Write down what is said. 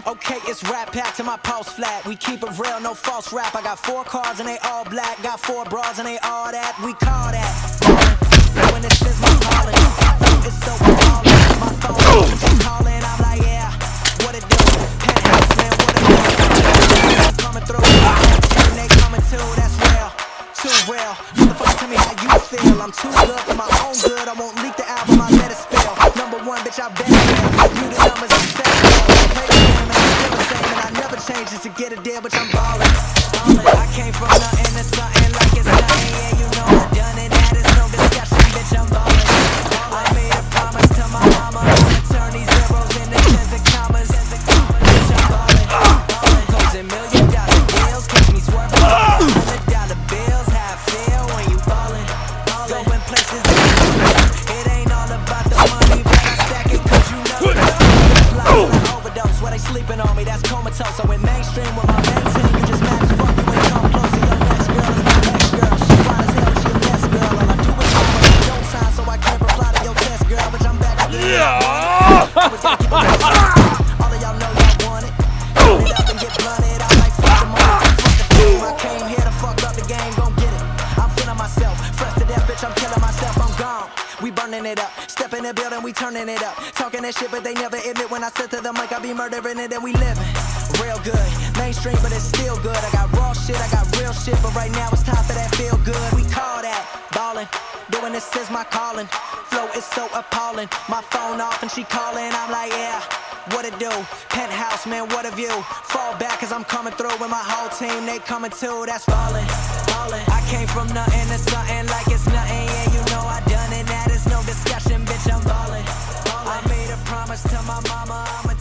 Okay, it's rap pack to my pulse flat. We keep it real, no false rap. I got 4 cars and they all black. Got 4 bras and they all that. We call that ballin'. When this is my calling, it's so ballin'. My phone, she calling, I'm like, yeah, what it do? Penthouse, man, what it do? I'm coming through, and they coming too, that's real, too real. Motherfucker, tell me how you feel. I'm too good for my own good. I won't leak the album, I let it spill. #1, bitch, I bet it will. You the numbers, I'm set. Play the game and I'm still the same, and I never change just to get a deal, bitch, I'm ballin'. I came from nothing to something like it's nothing. Yeah, you know I done it, that is no discussion, bitch, I'm ballin'. I made a promise to my mama, I'ma turn these zeros into tens and commas. Bitch, I'm ballin'. Closing $1 million deals, catch me swerving $100 bills. How I feel when you ballin'. Going places it ain't all about the money, but I stack it 'cause you know overdose where they sleeping on me, that's comatose. I went mainstream with my main team. You just mad as fuck, you ain't come close to your next girl. Is my next girl. She fine as hell, but she a mess, girl. All I do is mama, you don't sign, so I can't reply to your test, girl. Bitch, I'm back again. I was gonna keep it moving. All of y'all know y'all want it. Turn it up and get blunted. I like fuck the money, fuck the fame. I came here to fuck up the game, gon' get it. I'm feeling myself, fresh to death, bitch, I'm killing myself, I'm gone. We burning it up, step in the building, we turning it up. Talking that shit, but they never admit when I sit to the mic, I be murdering it and we living real good. Mainstream, but it's still good. I got raw shit, I got real shit, but right now it's time for that feel good. We call that ballin', doing this is my calling. Flow is so appalling, my phone off and she calling, I'm like, yeah, what it do? Penthouse, man, what a view. Fall back 'cause I'm coming through with my whole team, they coming too, that's ballin'. I came from nothing to something like it's nothing, yeah, you know I done it, that is no discussion, bitch, I'm ballin'. I made a promise to my mama, I'ma